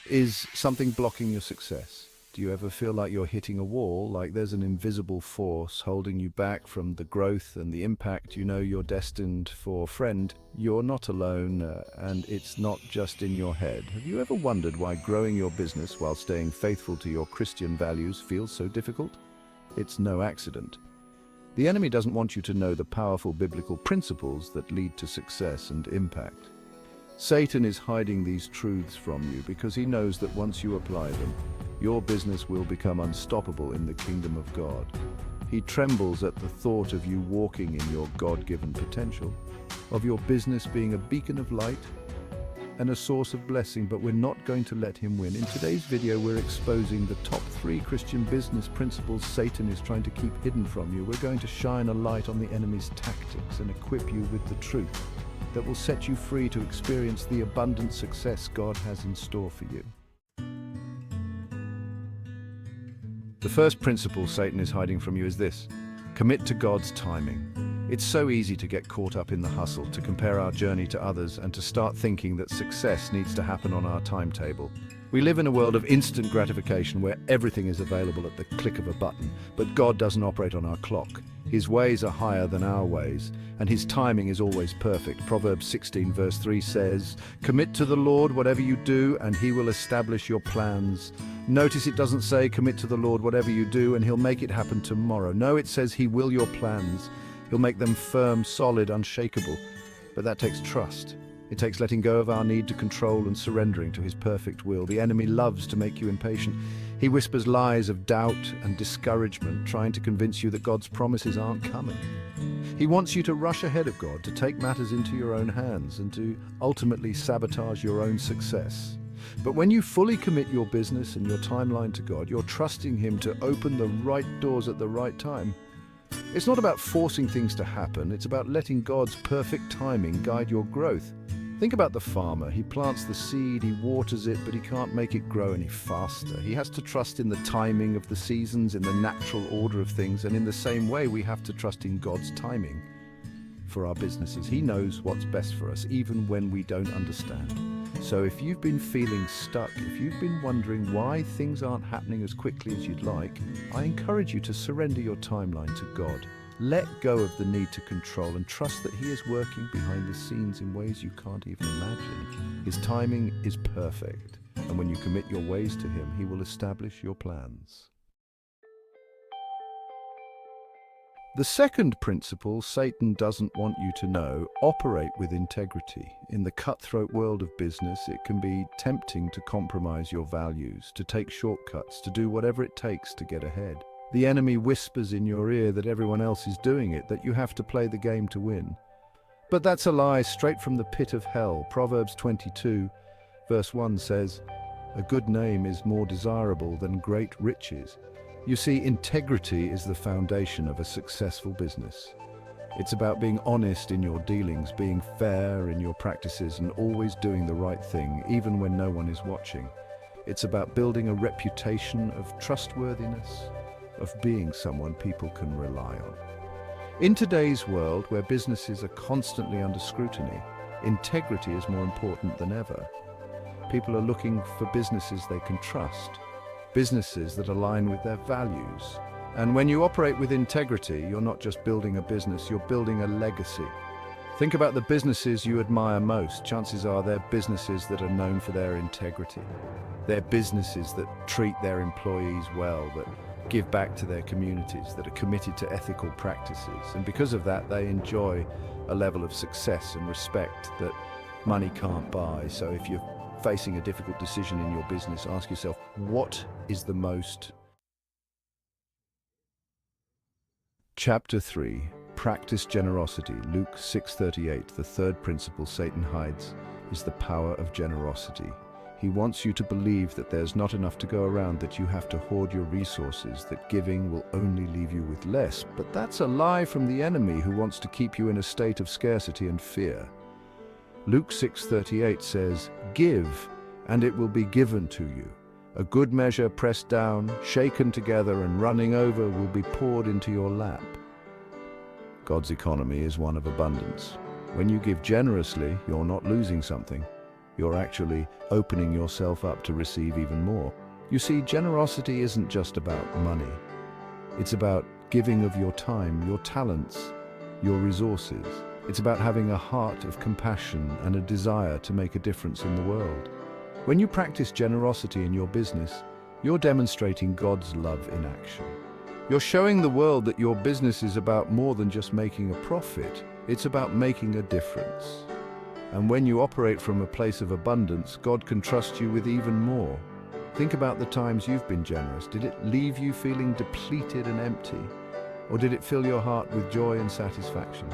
Is something blocking your success? Do you ever feel like you're hitting a wall, like there's an invisible force holding you back from the growth and the impact you know you're destined for? Friend, you're not alone, and it's not just in your head. Have you ever wondered why growing your business while staying faithful to your Christian values feels so difficult? It's no accident. The enemy doesn't want you to know the powerful biblical principles that lead to success and impact. Satan is hiding these truths from you because he knows that once you apply them, your business will become unstoppable in the kingdom of God. He trembles at the thought of you walking in your God-given potential, of your business being a beacon of light and a source of blessing, but we're not going to let him win. In today's video, we're exposing the top 3 Christian business principles Satan is trying to keep hidden from you. We're going to shine a light on the enemy's tactics and equip you with the truth that will set you free to experience the abundant success God has in store for you. The first principle Satan is hiding from you is this: commit to God's timing. It's so easy to get caught up in the hustle, to compare our journey to others, and to start thinking that success needs to happen on our timetable. We live in a world of instant gratification where everything is available at the click of a button, but God doesn't operate on our clock. His ways are higher than our ways, and his timing is always perfect. Proverbs 16 verse 3 says, "Commit to the Lord whatever you do, and he will establish your plans." Notice it doesn't say, "Commit to the Lord whatever you do, and he'll make it happen tomorrow." No, it says he will your plans. He'll make them firm, solid, unshakable. But that takes trust. It takes letting go of our need to control and surrendering to his perfect will. The enemy loves to make you impatient. He whispers lies of doubt and discouragement, trying to convince you that God's promises aren't coming. He wants you to rush ahead of God, to take matters into your own hands, and to ultimately sabotage your own success. But when you fully commit your business and your timeline to God, you're trusting him to open the right doors at the right time. It's not about forcing things to happen, it's about letting God's perfect timing guide your growth. Think about the farmer. He plants the seed, he waters it, but he can't make it grow any faster. He has to trust in the timing of the seasons, in the natural order of things, and in the same way we have to trust in God's timing for our businesses. He knows what's best for us, even when we don't understand. So if you've been feeling stuck, if you've been wondering why things aren't happening as quickly as you'd like, I encourage you to surrender your timeline to God. Let go of the need to control and trust that he is working behind the scenes in ways you can't even imagine. His timing is perfect, and when you commit your ways to him, he will establish your plans. The second principle Satan doesn't want you to know: operate with integrity. In the cutthroat world of business, it can be tempting to compromise your values, to take shortcuts, to do whatever it takes to get ahead. The enemy whispers in your ear that everyone else is doing it, that you have to play the game to win. But that's a lie straight from the pit of hell. Proverbs 22 verse 1 says, "A good name is more desirable than great riches." You see, integrity is the foundation of a successful business. It's about being honest in your dealings, being fair in your practices, and always doing the right thing, even when no one is watching. It's about building a reputation of trustworthiness, of being someone people can rely on. In today's world, where businesses are constantly under scrutiny, integrity is more important than ever. People are looking for businesses they can trust, businesses that align with their values. And when you operate with integrity, you're not just building a business, you're building a legacy. Think about the businesses you admire most. Chances are they're businesses that are known for their integrity. They're businesses that treat their employees well, that give back to their communities, that are committed to ethical practices. And because of that, they enjoy a level of success and respect that money can't buy. So if you're facing a difficult decision in your business, ask yourself, what is the most? Chapter 3. Practice generosity. Luke 6:38. The third principle Satan hides is the power of generosity. He wants you to believe that there's not enough to go around, that you have to hoard your resources, that giving will only leave you with less. But that's a lie from the enemy, who wants to keep you in a state of scarcity and fear. Luke 6:38 says, "Give, and it will be given to you. A good measure pressed down, shaken together, and running over will be poured into your lap." God's economy is one of abundance. When you give generously, you're not losing something. you're actually opening yourself up to receive even more. You see, generosity isn't just about money. It's about giving of your time, your talents, your resources. It's about having a heart of compassion and a desire to make a difference in the world. When you practice generosity in your business, you're demonstrating God's love in action. You're showing the world that your business is about more than just making a profit. It's about making a difference. And when you operate from a place of abundance, God can trust you with even more. Think about the times you've been generous. Did it leave you feeling depleted and empty? Or did it fill your heart with joy and satisfaction?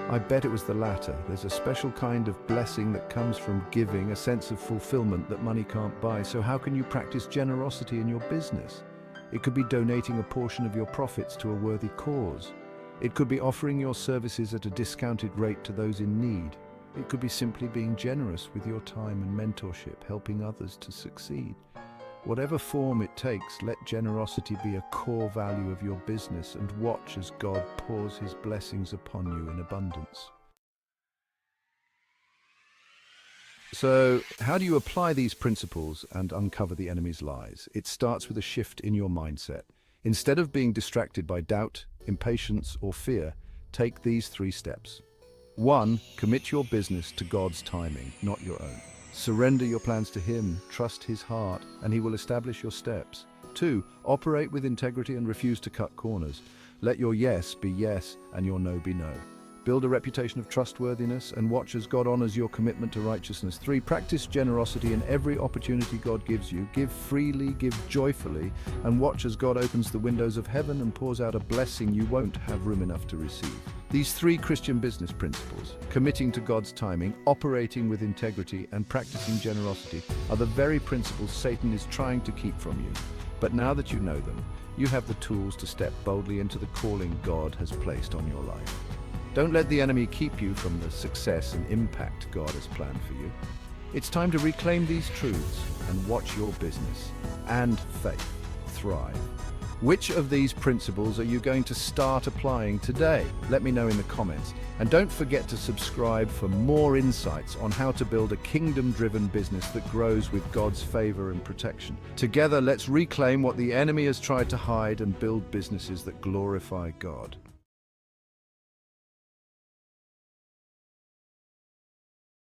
I bet it was the latter. There's a special kind of blessing that comes from giving, a sense of fulfillment that money can't buy. So how can you practice generosity in your business? It could be donating a portion of your profits to a worthy cause. It could be offering your services at a discounted rate to those in need. It could be simply being generous with your time and mentorship, helping others to succeed. Whatever form it takes, let generosity be a core value of your business and watch as God pours His blessings upon you in abundance. So, how do you apply these principles and uncover the enemy's lies? It starts with a shift in your mindset. Instead of being distracted by doubt, impatience, or fear, take these 3 steps. 1. Commit your business to God's timing, not your own. Surrender your plans to Him, trust His heart, and He will establish your steps. 2. Operate with integrity and refuse to cut corners. Let your yes be yes and your no be no. Build a reputation of trustworthiness and watch as God honors your commitment to righteousness. 3. Practice generosity in every opportunity God gives you. Give freely, give joyfully, and watch as God opens the windows of heaven and pours out a blessing you won't have room enough to receive. These 3 Christian business principles, committing to God's timing, operating with integrity, and practicing generosity, are the very principles Satan is trying to keep from you. But now that you know them, you have the tools to step boldly into the calling God has placed on your life. Don't let the enemy keep you from the success and impact God has planned for you. It's time to reclaim these truths and watch your business and faith thrive. Which of these principles are you going to start applying today? Let me know in the comments. And don't forget to subscribe for more insights on how to build a kingdom-driven business that grows with God's favor and protection. Together, let's reclaim what the enemy has tried to hide and build businesses that glorify God.